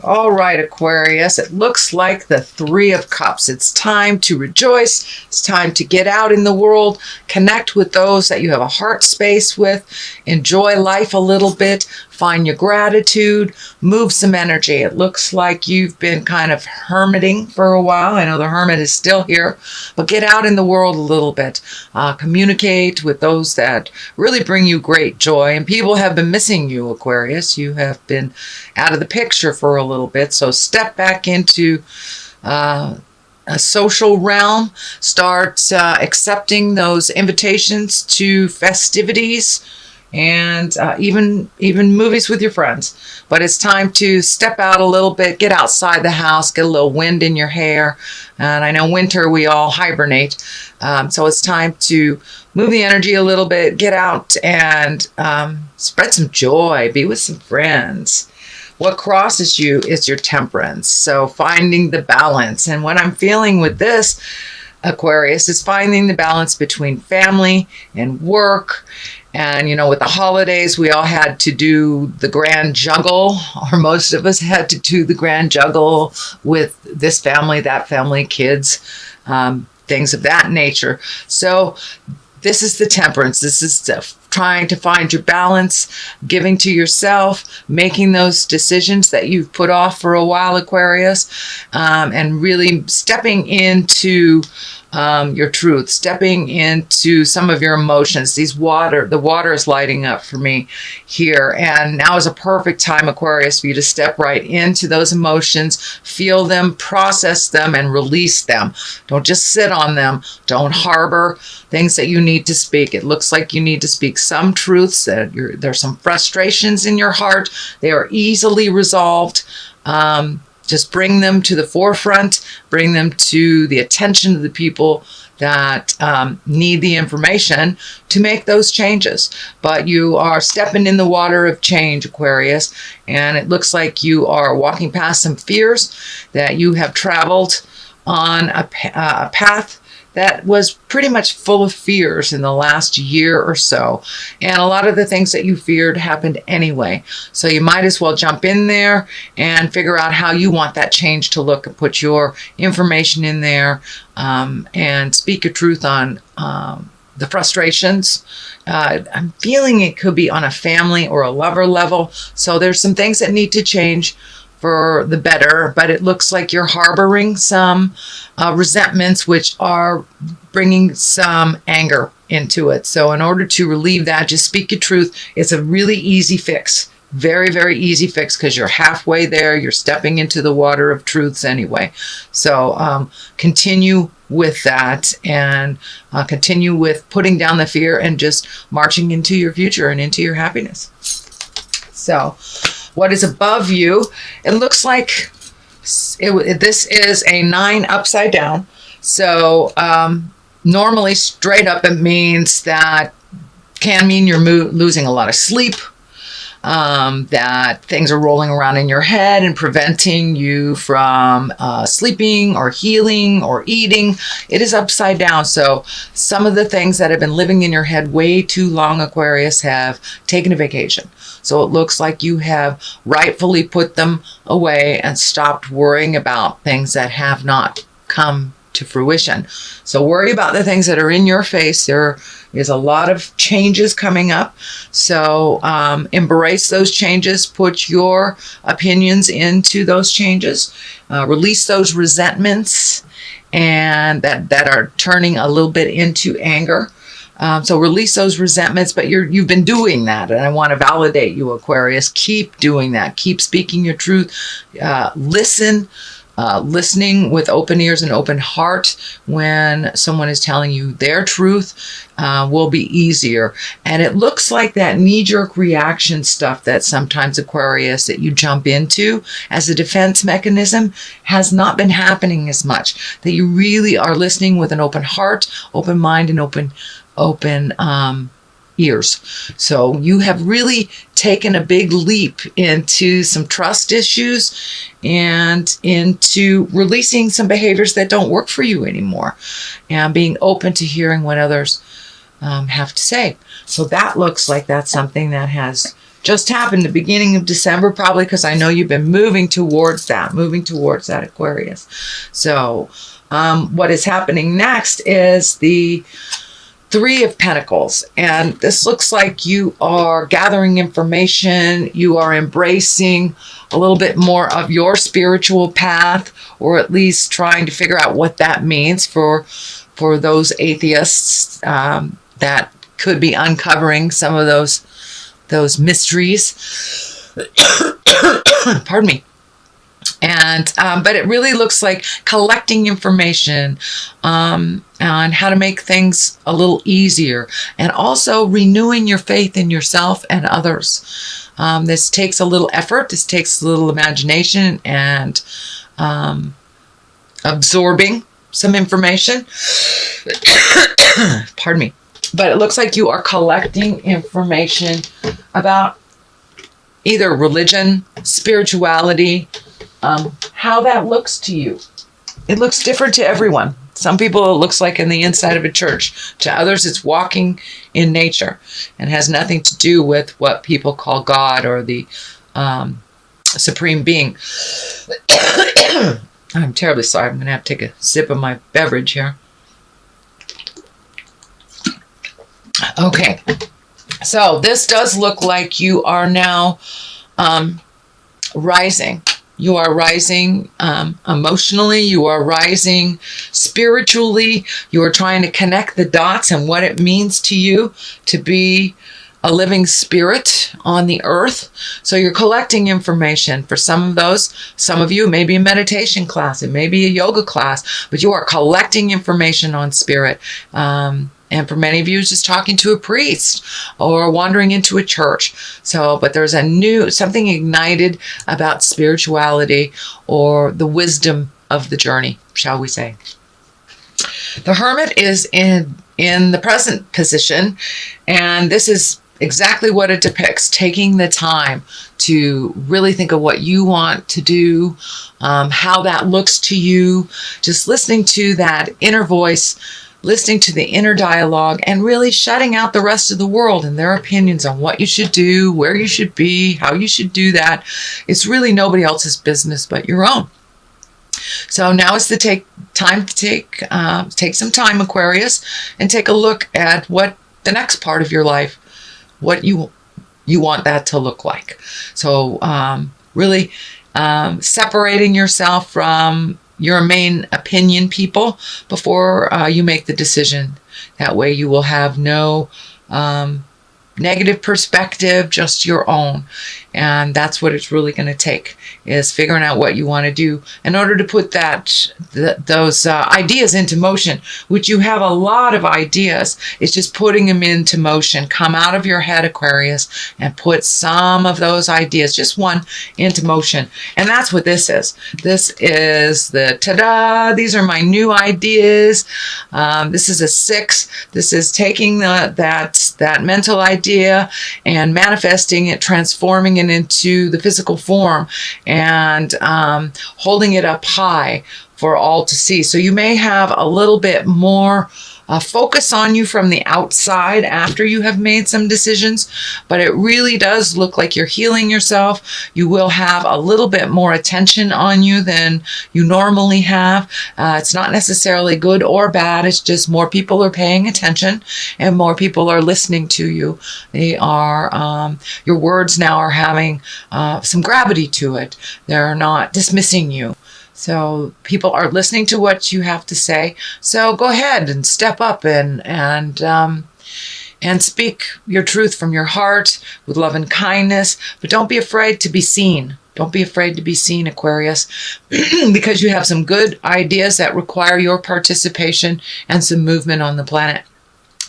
All right, Aquarius, it looks like the Three of Cups. It's time to rejoice. It's time to get out in the world, connect with those that you have a heart space with, enjoy life a little bit, find your gratitude, move some energy. It looks like you've been kind of hermiting for a while. I know the hermit is still here, but get out in the world a little bit. Communicate with those that really bring you great joy. And people have been missing you, Aquarius. You have been out of the picture for a little bit. So step back into a social realm. Start accepting those invitations to festivities and even movies with your friends. But it's time to step out a little bit, get outside the house, get a little wind in your hair. And I know winter we all hibernate. So it's time to move the energy a little bit, get out and spread some joy, be with some friends. What crosses you is your temperance. So finding the balance. And what I'm feeling with this, Aquarius, is finding the balance between family and work. And, you know, with the holidays, we all had to do the grand juggle, or most of us had to do the grand juggle with this family, that family, kids, things of that nature. So this is the temperance. This is trying to find your balance, giving to yourself, making those decisions that you've put off for a while, Aquarius, and really stepping into your truth, stepping into some of your emotions. The water is lighting up for me here. And now is a perfect time, Aquarius, for you to step right into those emotions, feel them, process them, and release them. Don't just sit on them. Don't harbor things that you need to speak. It looks like you need to speak some truths. There's some frustrations in your heart. They are easily resolved. Just bring them to the forefront, bring them to the attention of the people that need the information to make those changes. But you are stepping in the water of change, Aquarius, and it looks like you are walking past some fears, that you have traveled on a path that was pretty much full of fears in the last year or so. And a lot of the things that you feared happened anyway. So you might as well jump in there and figure out how you want that change to look, and put your information in there and speak your truth on the frustrations. I'm feeling it could be on a family or a lover level. So there's some things that need to change for the better, but it looks like you're harboring some resentments, which are bringing some anger into it. So in order to relieve that, just speak your truth. It's a really easy fix. Very, very easy fix, because you're halfway there. You're stepping into the water of truths anyway. So continue with that, and continue with putting down the fear and just marching into your future and into your happiness. So what is above you, it looks like this is a 9 upside down. So normally straight up, it means that can mean you're losing a lot of sleep, that things are rolling around in your head and preventing you from sleeping or healing or eating. It is upside down. So some of the things that have been living in your head way too long, Aquarius, have taken a vacation. So it looks like you have rightfully put them away and stopped worrying about things that have not come to fruition. So worry about the things that are in your face. There is a lot of changes coming up. So embrace those changes. Put your opinions into those changes. Release those resentments and that are turning a little bit into anger. So release those resentments, but you've been doing that, and I want to validate you, Aquarius. Keep doing that. Keep speaking your truth. Listening with open ears and open heart when someone is telling you their truth will be easier. And it looks like that knee-jerk reaction stuff that sometimes, Aquarius, that you jump into as a defense mechanism has not been happening as much. That you really are listening with an open heart, open mind, and open ears. So you have really taken a big leap into some trust issues and into releasing some behaviors that don't work for you anymore, and being open to hearing what others have to say. So that looks like that's something that has just happened the beginning of December, probably because I know you've been moving towards that Aquarius. So what is happening next is the Three of Pentacles. And this looks like you are gathering information. You are embracing a little bit more of your spiritual path, or at least trying to figure out what that means for those atheists that could be uncovering some of those mysteries. Pardon me. And but it really looks like collecting information on how to make things a little easier, and also renewing your faith in yourself and others. This takes a little effort. This takes a little imagination and absorbing some information. Pardon me. But it looks like you are collecting information about either religion, spirituality, how that looks to you. It looks different to everyone. Some people it looks like in the inside of a church. To others it's walking in nature and has nothing to do with what people call God or the supreme being. I'm terribly sorry. I'm going to have to take a sip of my beverage here. Okay. So this does look like you are now rising. You are rising emotionally. You are rising spiritually. You are trying to connect the dots and what it means to you to be a living spirit on the earth. So you're collecting information. For some of those, some of you, it may be a meditation class, it may be a yoga class, but you are collecting information on spirit. And for many of you, it's just talking to a priest or wandering into a church. So, but there's something ignited about spirituality or the wisdom of the journey, shall we say. The Hermit is in the present position, and this is exactly what it depicts, taking the time to really think of what you want to do, how that looks to you, just listening to that inner voice, listening to the inner dialogue, and really shutting out the rest of the world and their opinions on what you should do, where you should be, how you should do that. It's really nobody else's business but your own. So now is the time to take some time, Aquarius, and take a look at what the next part of your life, what you want that to look like. So really separating yourself from your main opinion people before you make the decision. That way you will have no negative perspective, just your own. And that's what it's really going to take, is figuring out what you want to do in order to put those ideas into motion, which you have a lot of ideas. It's just putting them into motion. Come out of your head, Aquarius, and put some of those ideas, just one, into motion. And that's what this is. This is the ta-da, these are my new ideas. This is a 6. This is taking that mental idea and manifesting it, transforming it into the physical form, and holding it up high for all to see. So you may have a little bit more focus on you from the outside after you have made some decisions, but it really does look like you're healing yourself. You will have a little bit more attention on you than you normally have. It's not necessarily good or bad. It's just more people are paying attention and more people are listening to you. They are, your words now are having some gravity to it. They're not dismissing you. So people are listening to what you have to say. So go ahead and step up and speak your truth from your heart with love and kindness. But don't be afraid to be seen. Don't be afraid to be seen, Aquarius, because you have some good ideas that require your participation and some movement on the planet.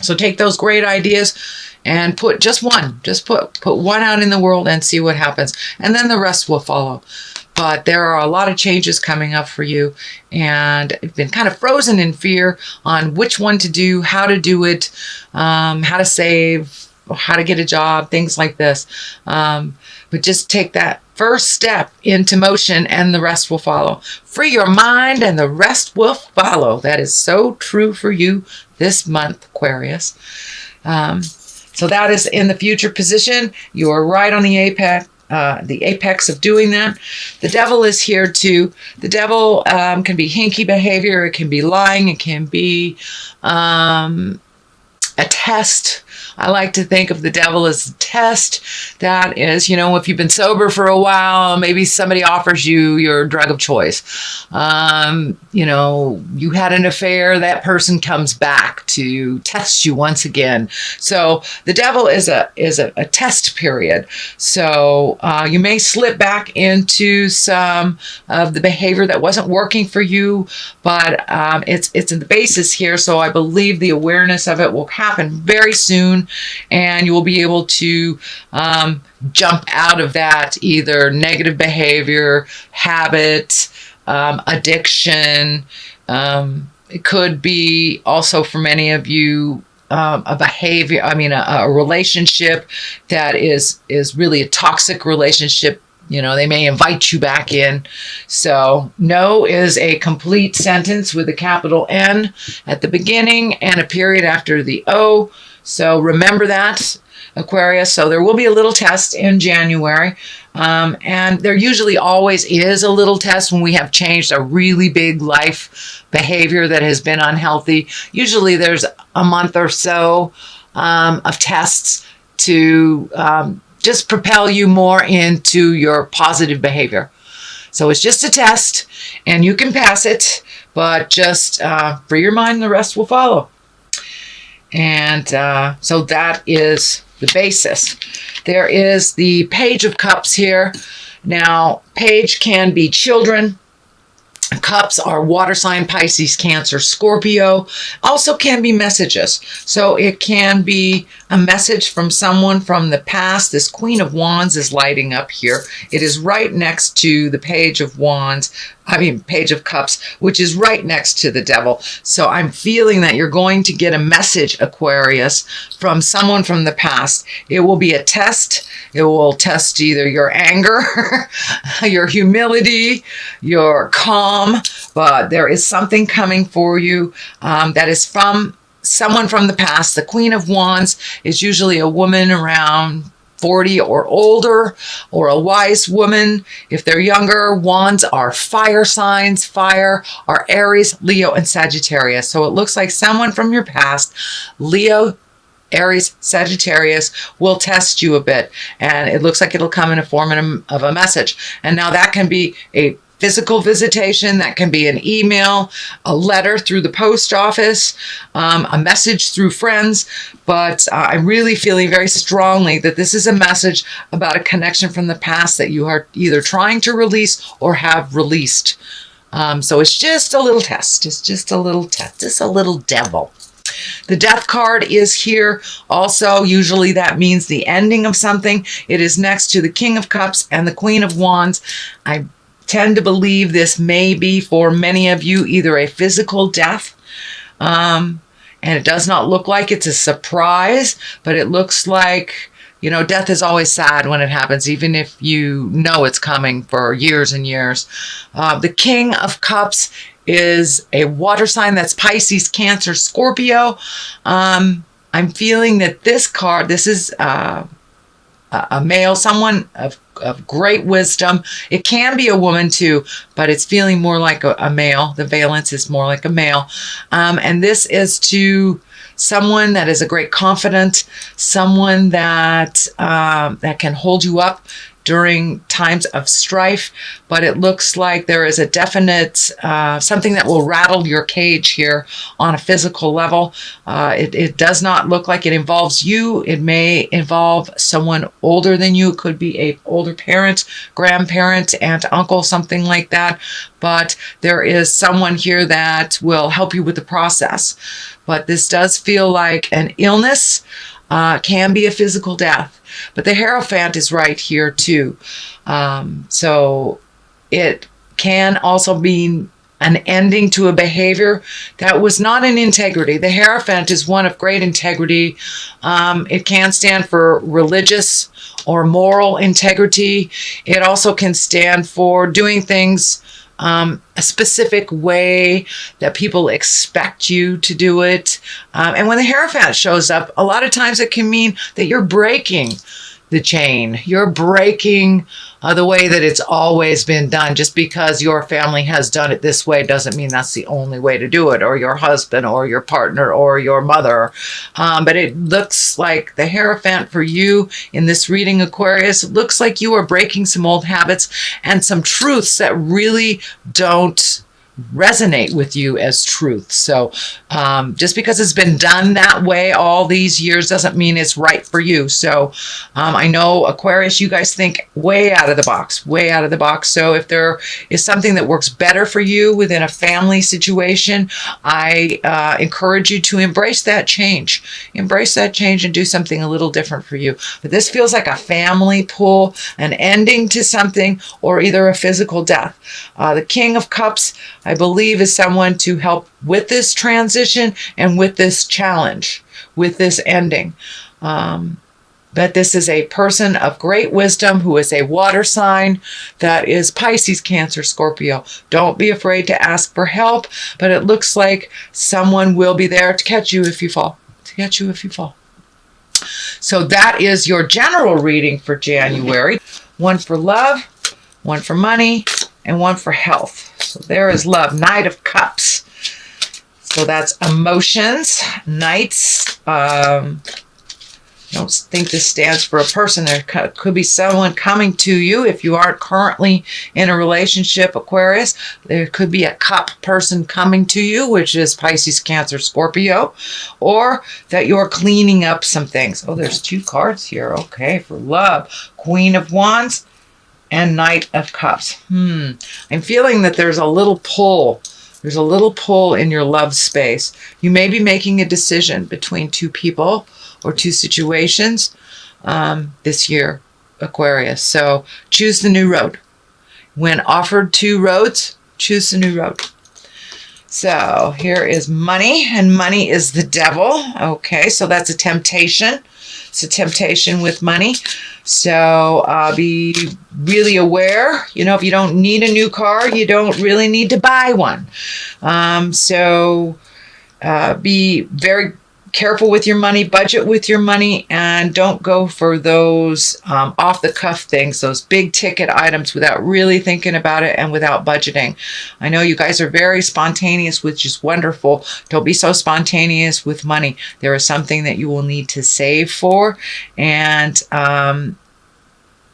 So take those great ideas and put just one. Just put one out in the world and see what happens. And then the rest will follow. But there are a lot of changes coming up for you, and you've been kind of frozen in fear on which one to do, how to do it, how to save, how to get a job, things like this. But just take that first step into motion and the rest will follow. Free your mind and the rest will follow. That is so true for you this month, Aquarius. So that is in the future position. You are right on the apex of doing that. The devil is here too. The devil can be hinky behavior. It can be lying. It can be a test. I like to think of the devil as a test. That is, if you've been sober for a while, maybe somebody offers you your drug of choice. You had an affair, that person comes back to test you once again. So the devil is a test period. So you may slip back into some of the behavior that wasn't working for you, but it's in the basis here. So I believe the awareness of it will happen very soon. And you will be able to jump out of that either negative behavior, habit, addiction. It could be also for many of you a behavior, a relationship that is really a toxic relationship. They may invite you back in. So no is a complete sentence with a capital N at the beginning and a period after the O. So remember that, Aquarius. So there will be a little test in January. And there usually always is a little test when we have changed a really big life behavior that has been unhealthy. Usually there's a month or so of tests to just propel you more into your positive behavior. So it's just a test and you can pass it, but just free your mind, the rest will follow. And so that is the basis. There is the Page of Cups here. Now, Page can be children. Cups are water sign, Pisces, Cancer, Scorpio. Also can be messages. So it can be a message from someone from the past. This Queen of Wands is lighting up here. It is right next to the Page of Cups, which is right next to the Devil. So I'm feeling that you're going to get a message, Aquarius, from someone from the past. It will be a test. It will test either your anger, your humility, your calm, but there is something coming for you that is from someone from the past. The Queen of Wands is usually a woman around 40 or older, or a wise woman. If they're younger, wands are fire signs. Fire are Aries, Leo, and Sagittarius. So it looks like someone from your past, Leo, Aries, Sagittarius, will test you a bit. And it looks like it'll come in a form of a message. And now that can be a physical visitation, that can be an email, a letter through the post office, a message through friends. But I'm really feeling very strongly that this is a message about a connection from the past that you are either trying to release or have released. So it's just a little test. It's just a little test. Just a little devil. The Death card is here also. Usually that means the ending of something. It is next to the King of Cups and the Queen of Wands. I tend to believe this may be for many of you either a physical death, and it does not look like it's a surprise, but it looks like, death is always sad when it happens, even if you know it's coming for years and years. The King of Cups is a water sign. That's Pisces, Cancer, Scorpio. I'm feeling that this card, this is a male, someone of great wisdom. It can be a woman too, but it's feeling more like a male. The valence is more like a male. And this is to someone that is a great confidant, someone that that can hold you up during times of strife, but it looks like there is a definite something that will rattle your cage here on a physical level. It does not look like it involves you. It may involve someone older than you. It could be an older parent, grandparent, aunt, uncle, something like that. But there is someone here that will help you with the process. But this does feel like an illness, can be a physical death. But the Hierophant is right here too. So it can also mean an ending to a behavior that was not in integrity. The Hierophant is one of great integrity. It can stand for religious or moral integrity. It also can stand for doing things a specific way that people expect you to do it. And when the Hierophant shows up, a lot of times it can mean that you're breaking the chain. You're breaking the way that it's always been done. Just because your family has done it this way doesn't mean that's the only way to do it, or your husband or your partner or your mother. But it looks like the Hierophant for you in this reading, Aquarius, it looks like you are breaking some old habits and some truths that really don't resonate with you as truth. So just because it's been done that way all these years doesn't mean it's right for you. So I know, Aquarius, you guys think way out of the box, way out of the box. So if there is something that works better for you within a family situation, I encourage you to embrace that change. Embrace that change and do something a little different for you. But this feels like a family pull, an ending to something, or either a physical death. The King of Cups, I believe, is someone to help with this transition and with this challenge, with this ending. But this is a person of great wisdom who is a water sign that is Pisces, Cancer, Scorpio. Don't be afraid to ask for help, but it looks like someone will be there to catch you if you fall. To catch you if you fall. So that is your general reading for January. One for love, one for money, and one for health. So there is love, Knight of Cups. So that's emotions, Knights. I don't think this stands for a person. There could be someone coming to you if you aren't currently in a relationship, Aquarius. There could be a cup person coming to you, which is Pisces, Cancer, Scorpio, or that you're cleaning up some things. Oh, there's two cards here. Okay, for love, Queen of Wands and Knight of Cups. I'm feeling that there's a little pull. There's a little pull in your love space. You may be making a decision between two people or two situations this year, Aquarius. So choose the new road. When offered two roads, choose the new road. So here is money, and money is the devil. Okay, so that's a temptation. It's a temptation with money. So be really aware. You know, if you don't need a new car, you don't really need to buy one. So be very careful with your money, budget with your money, and don't go for those off-the-cuff things, those big ticket items without really thinking about it and without budgeting. I know you guys are very spontaneous, which is wonderful. Don't be so spontaneous with money. There is something that you will need to save for, and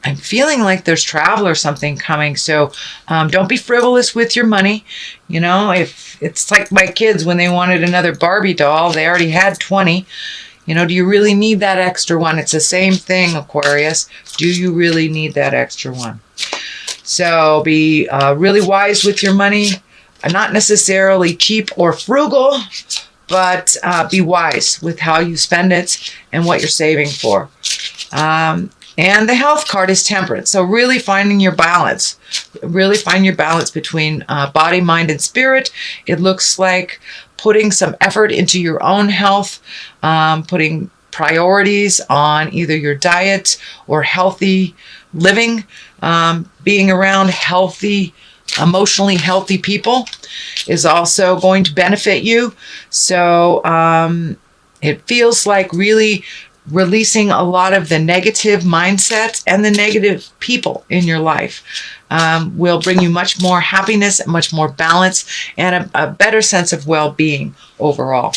I'm feeling like there's travel or something coming. So don't be frivolous with your money. You know, if it's like my kids, when they wanted another Barbie doll, they already had 20. You know, do you really need that extra one? It's the same thing, Aquarius. Do you really need that extra one? So be really wise with your money. Not necessarily cheap or frugal, but be wise with how you spend it and what you're saving for. And the health card is Temperance. So really finding your balance. Really find your balance between body, mind, and spirit. It looks like putting some effort into your own health, putting priorities on either your diet or healthy living, being around healthy, emotionally healthy people is also going to benefit you. So it feels like really releasing a lot of the negative mindsets and the negative people in your life will bring you much more happiness, much more balance, and a better sense of well-being overall.